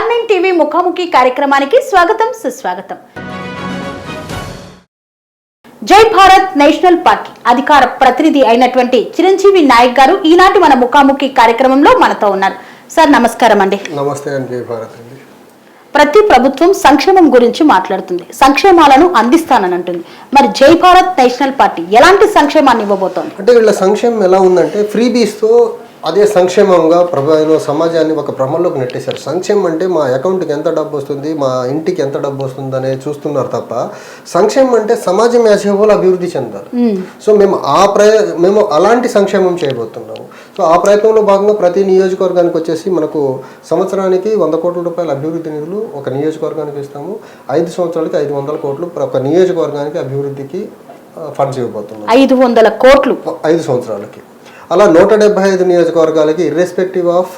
R9 TV ముఖాముఖి కార్యక్రమానికి స్వాగతం సుస్వాగతం. జై భారత్ నేషనల్ పార్టీ అధికార ప్రతినిధి అయినటువంటి చిరంజీవి నాయక్ గారు ఈనాటి మన ముఖాముఖి కార్యక్రమంలో మనతో ఉన్నారు. సార్ నమస్కారం అండి. నమస్తే అండి. జై భారత్ అండి. ప్రతి ప్రభుత్వం సంక్షేమం గురించి మాట్లాడుతుంది, సంక్షేమాలను అందిస్తానని అంటుంది. మరి జై భారత్ నేషనల్ పార్టీ ఎలాంటి సంక్షేమాన్ని ఇవ్వబోతోంది? అంటే వీళ్ళ సంక్షేమం ఎలా ఉందంటే ఫ్రీబీస్తో అదే సంక్షేమంగా సమాజాన్ని ఒక భ్రమంలోకి నెట్టేశారు. సంక్షేమం అంటే మా అకౌంట్కి ఎంత డబ్బు వస్తుంది, మా ఇంటికి ఎంత డబ్బు వస్తుంది అనేది చూస్తున్నారు తప్ప సంక్షేమం అంటే సమాజం యాజహోలు అభివృద్ధి చెందారు. సో మేము అలాంటి సంక్షేమం చేయబోతున్నాము. సో ఆ ప్రయత్నంలో భాగంగా ప్రతి నియోజకవర్గానికి వచ్చేసి మనకు సంవత్సరానికి 100 కోట్ల రూపాయల అభివృద్ధి నిధులు ఒక నియోజకవర్గానికి ఇస్తాము. 5 సంవత్సరాలకి 500 కోట్లు ఒక నియోజకవర్గానికి అభివృద్ధికి ఫండ్స్ ఇవ్వబోతున్నాము. 500 కోట్లు 5 సంవత్సరాలకి. అలా 175 నియోజకవర్గాలకి ఇర్రెస్పెక్టివ్ ఆఫ్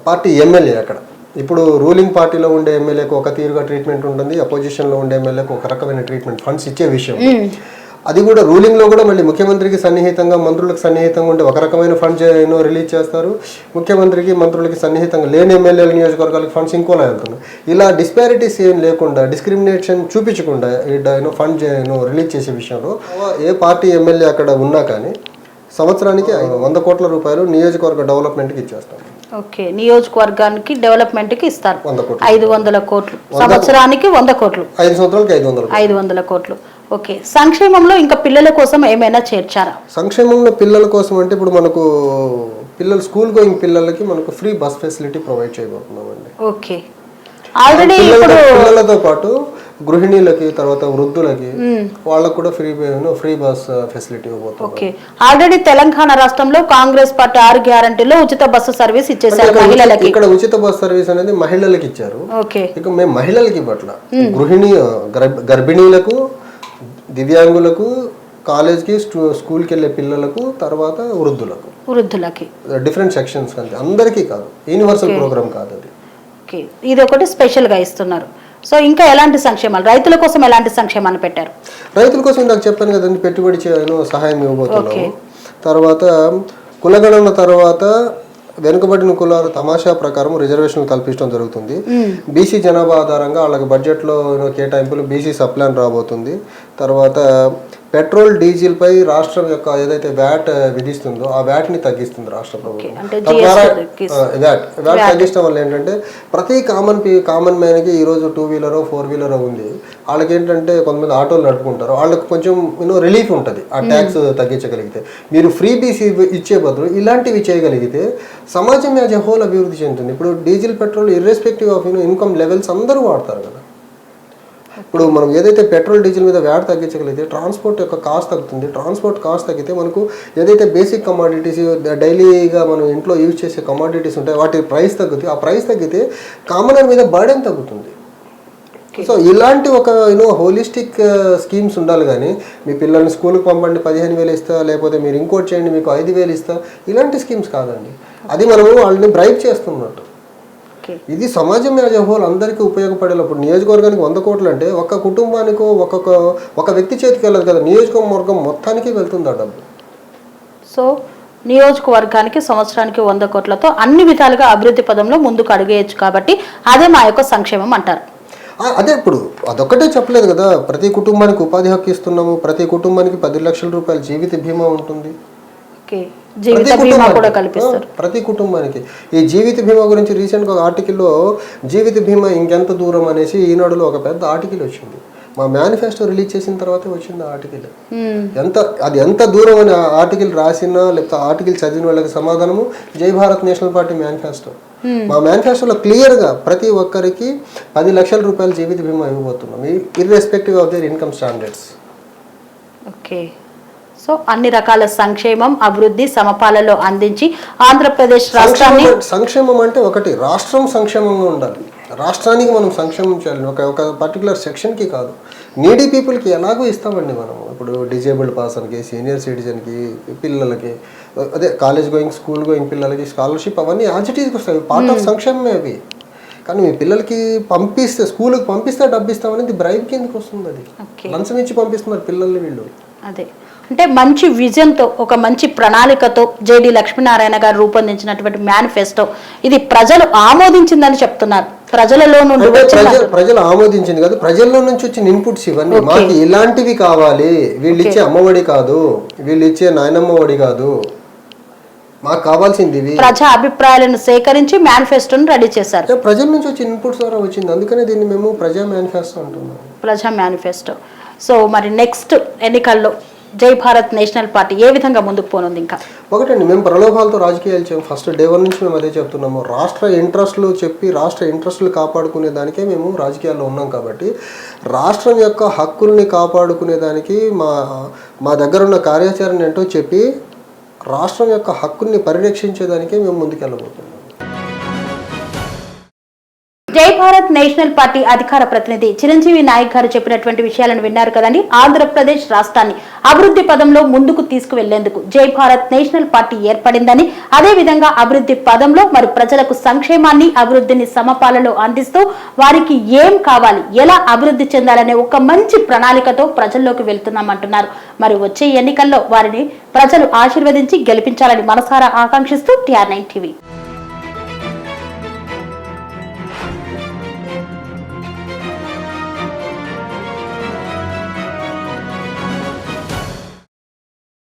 పార్టీ ఎమ్మెల్యే. అక్కడ ఇప్పుడు రూలింగ్ పార్టీలో ఉండే ఎమ్మెల్యేకి ఒక తీరుగా ట్రీట్మెంట్ ఉంటుంది, అపోజిషన్లో ఉండే ఎమ్మెల్యేకి ఒక రకమైన ట్రీట్మెంట్ ఫండ్స్ ఇచ్చే విషయం. అది కూడా రూలింగ్లో కూడా మళ్ళీ ముఖ్యమంత్రికి సన్నిహితంగా మంత్రులకు సన్నిహితంగా ఉండే ఒక రకమైన ఫండ్స్ రిలీజ్ చేస్తారు. ముఖ్యమంత్రికి మంత్రులకి సన్నిహితంగా లేని ఎమ్మెల్యేల నియోజకవర్గాలకు ఫండ్స్ ఇంకోలా వెళ్తున్నాయి. ఇలా డిస్పారిటీస్ ఏం లేకుండా, డిస్క్రిమినేషన్ చూపించకుండా ఫండ్ రిలీజ్ చేసే విషయంలో ఏ పార్టీ ఎమ్మెల్యే అక్కడ ఉన్నా కానీ సంవత్సరానికి 100 కోట్ల రూపాయలు నియోజకవర్గ డెవలప్మెంట్కి ఇచ్చేస్తాం. ఓకే, నియోజకవర్గానికి డెవలప్మెంట్కి ఇస్తారు 500 కోట్లు, సంవత్సరానికి 100 కోట్లు, 5 సంవత్సరాలకి 500 కోట్లు. ఓకే, సంక్షేమంలో ఇంకా పిల్లల కోసం ఏమైనా చేర్చారా? సంక్షేమంలో పిల్లల కోసం అంటే ఇప్పుడు మనకు స్కూల్ గోయింగ్ పిల్లలకి మనకు ఫ్రీ బస్ ఫెసిలిటీ ప్రొవైడ్ చేయబోతున్నామండి. ఓకే, ఆల్రెడీ పిల్లలతో పాటు గృహిణీలకి తర్వాత వృద్ధులకి వాళ్ళకు కూడా ఫ్రీ బస్ ఫెసిలిటీ ఇవ్వబోతుంది. ఓకే, ఆల్రెడీ తెలంగాణ రాష్ట్రంలో కాంగ్రెస్ పార్టీ 6 గ్యారంటీలో ఉచిత బస్సు సర్వీస్ ఇచ్చేసారు మహిళలకి. ఇక్కడ ఉచిత బస్ సర్వీస్ అనేది మహిళలకి ఇచ్చారు. ఓకే, ఇక మేము మహిళలకి ఇవ్వట్ల, గర్భిణీలకు, దివ్యాంగులకు, కాలేజ్కి స్కూల్కి వెళ్ళే పిల్లలకు, తర్వాత వృద్ధులకి డిఫరెంట్ సెక్షన్స్ కంటే అందరికీ కాదు, యూనివర్సల్ ప్రోగ్రామ్ కాదు అది. ఓకే, ఇది ఒకటి స్పెషల్గా ఇస్తున్నారు. సో ఇంకా ఎలాంటి సంక్షేమాలు, రైతుల కోసం ఎలాంటి సంక్షేమాన్ని పెట్టారు? రైతుల కోసం నాకు చెప్పాను కదండి, పెట్టుబడి సహాయం ఇవ్వబోతున్నాము. తర్వాత కులగణన తర్వాత వెనుకబడిన కులాల తమాషా ప్రకారం రిజర్వేషన్ కల్పించడం జరుగుతుంది. బీసీ జనాభా ఆధారంగా వాళ్ళకి బడ్జెట్లో కేటాయింపులు బీసీ సప్లాన్ రాబోతుంది. తర్వాత పెట్రోల్ డీజిల్ పై రాష్ట్రం యొక్క ఏదైతే వ్యాట్ విధిస్తుందో ఆ వ్యాట్ ని తగ్గిస్తుంది రాష్ట్ర ప్రభుత్వం. వ్యాట్ తగ్గించడం వల్ల ఏంటంటే ప్రతి కామన్ మ్యాన్ కి ఈరోజు 2 వీలరో 4 వీలరో ఉంది, వాళ్ళకి ఏంటంటే కొంతమంది ఆటోలు నడుపుకుంటారు, వాళ్ళకి కొంచెం రిలీఫ్ ఉంటుంది ఆ ట్యాక్స్ తగ్గించగలిగితే. మీరు ఫ్రీ బీసీ ఇచ్చే బదులు ఇలాంటివి చేయగలిగితే సమాజం యాజ్ ఎ హోల్ అభివృద్ధి చెందుతుంది. ఇప్పుడు diesel petrol irrespective of income levels అందరూ వాడతారు కదా. ఇప్పుడు మనం ఏదైతే పెట్రోల్ డీజిల్ మీద వ్యాట్ తగ్గించగలిగితే ట్రాన్స్పోర్ట్ యొక్క కాస్ట్ తగ్గుతుంది. ట్రాన్స్పోర్ట్ కాస్ట్ తగ్గితే మనకు ఏదైతే బేసిక్ కమాడిటీస్ డైలీగా మనం ఇంట్లో యూజ్ చేసే కమాడిటీస్ ఉంటాయి వాటి ప్రైస్ తగ్గుతుంది. ఆ ప్రైస్ తగ్గితే కామనర్ మీద బర్డెన్ తగ్గుతుంది. సో ఇలాంటి ఒక హోలిస్టిక్ స్కీమ్స్ ఉండాలి. కానీ మీ పిల్లల్ని స్కూల్కి పంపండి 15,000 ఇస్తా, లేకపోతే మీరు ఇంకోటి చేయండి మీకు 5,000 ఇస్తా, ఇలాంటి స్కీమ్స్ కాదండి. అది మనము వాళ్ళని బ్రైబ్ చేస్తున్నట్టు. ఇది సమాజం యాజ్ ఎ హోల్ అందరికీ ఉపయోగపడేటప్పుడు నియోజకవర్గానికి 100 కోట్లు అంటే ఒక కుటుంబానికో ఒక వ్యక్తి చేతికి వెళ్ళదు కదా, నియోజకవర్గం మొత్తానికి వెళ్తుంది ఆ డబ్బు. సో నియోజకవర్గానికి సంవత్సరానికి 100 కోట్లతో అన్ని విధాలుగా అభివృద్ధి పదంలో ముందుకు అడిగేయచ్చు. కాబట్టి అదే మా యొక్క సంక్షేమం అంటారు. అదే ఇప్పుడు అదొక్కటే చెప్పలేదు కదా, ప్రతి కుటుంబానికి ఉపాధి హక్కు ఇస్తున్నాము, ప్రతి కుటుంబానికి 10 లక్షల రూపాయల జీవిత బీమా ఉంటుంది. ప్రతి కుటుంబానికి ఈ జీవిత బీమా గురించి రీసెంట్గా ఒక ఆర్టికల్లో జీవిత బీమా ఇంకెంత దూరం అనేసి ఈనాడులో ఒక పెద్ద ఆర్టికల్ వచ్చింది. మా మేనిఫెస్టో రిలీజ్ చేసిన తర్వాతే వచ్చింది ఆ ఆర్టికల్. అది ఎంత దూరం అని ఆర్టికల్ రాసినా లేకపోతే ఆర్టికల్ చదివిన వాళ్ళకి సమాధానము జై భారత్ నేషనల్ పార్టీ మేనిఫెస్టో. మా మేనిఫెస్టోలో క్లియర్గా ప్రతి ఒక్కరికి 10 లక్షల రూపాయల జీవిత బీమా ఇవ్వబోతున్నాం, irrespective of their income standards. Okay, so అన్ని రకాల సంక్షేమం అభివృద్ధి సమపాలలో అందించి ఆంధ్రప్రదేశ్ రాష్ట్రాన్ని. సంక్షేమం అంటే ఒకటి రాష్ట్రం సంక్షేమంగా ఉండాలి, రాష్ట్రానికి మనం సంక్షేమం చేయాలి, ఒక పర్టికులర్ సెక్షన్కి కాదు. నీడీ పీపుల్కి ఎలాగో ఇస్తామండి మనం. ఇప్పుడు డిజేబుల్డ్ పర్సన్కి, సీనియర్ సిటిజన్కి, పిల్లలకి, అదే కాలేజ్ గోయింగ్ స్కూల్ గోయింగ్ పిల్లలకి స్కాలర్షిప్ అవన్నీ యాజిటీస్కి వస్తాయి, పార్ట్ ఆఫ్ సంక్షేమమే అవి. కానీ మీ పిల్లలకి స్కూల్కి పంపిస్తే డబ్బు ఇస్తామనేది బ్రైబ్ కిందకి వస్తుంది. అది లంచం ఇచ్చి పంపిస్తున్నారు పిల్లల్ని వీళ్ళు. అదే అంటే మంచి విజన్తో ఒక మంచి ప్రణాళికతో జేడి లక్ష్మీనారాయణ గారు రూపొందించినటువంటి మేనిఫెస్టో ఇది ప్రజలు ఆమోదించిందని చెప్తున్నారు. ప్రజలలో నుండి అంటే వచ్చిన ప్రజలు ఆమోదించింది కాదు, ప్రజల్లో నుంచి వచ్చిన ఇన్పుట్స్ ఇవన్నీ. మాకు ఇలాంటివి కావాలి, వీళ్ళు ఇచ్చే అమ్మఒడి కాదు, వీళ్ళు ఇచ్చే నాయనమ్మ ఒడి కాదు, మాకు కావాల్సింది ఇవి. ప్రజా అభిప్రాయాలను సేకరించి మేనిఫెస్టోను రెడీ చేశారు. ప్రజల నుంచి వచ్చే ఇన్పుట్స్ ద్వారా వచ్చింది, అందుకనే దీన్ని మేము ప్రజా మేనిఫెస్టో అంటున్నాం. ప్రజా మేనిఫెస్టో. సో మరి నెక్స్ట్ ఎన్నికల్లో జై భారత్ నేషనల్ పార్టీ ఏ విధంగా ముందుకు పోనుంది? ఇంకా ఒకటండి, మేము ప్రలోభాలతో రాజకీయాలు చేయము. ఫస్ట్ డే 1 నుంచి మేము అదే చెప్తున్నాము. రాష్ట్ర ఇంట్రెస్ట్లు చెప్పి రాష్ట్ర ఇంట్రెస్ట్లు కాపాడుకునే దానికే మేము రాజకీయాల్లో ఉన్నాం. కాబట్టి రాష్ట్రం యొక్క హక్కుల్ని కాపాడుకునే దానికి మా దగ్గర ఉన్న కార్యాచరణ ఏంటో చెప్పి రాష్ట్రం యొక్క హక్కుల్ని పరిరక్షించేదానికే మేము ముందుకెళ్ళబోతున్నాం. జై భారత్ నేషనల్ పార్టీ అధికార ప్రతినిధి చిరంజీవి నాయక్ గారు చెప్పినటువంటి విషయాలను విన్నారు కదండి. ఆంధ్రప్రదేశ్ రాష్ట్రాన్ని అభివృద్ధి పదంలో ముందుకు తీసుకువెళ్లేందుకు జై భారత్ నేషనల్ పార్టీ ఏర్పడిందని, అదే విధంగా అభివృద్ధి పదంలో మరి ప్రజలకు సంక్షేమాన్ని అభివృద్ధిని సమపాలలో అందిస్తూ వారికి ఏం కావాలి, ఎలా అభివృద్ధి చెందాలనే ఒక మంచి ప్రణాళికతో ప్రజల్లోకి వెళ్తున్నామంటున్నారు. మరి వచ్చే ఎన్నికల్లో వారిని ప్రజలు ఆశీర్వదించి గెలిపించాలని మనసారా ఆకాంక్షిస్తూ TR9 TV.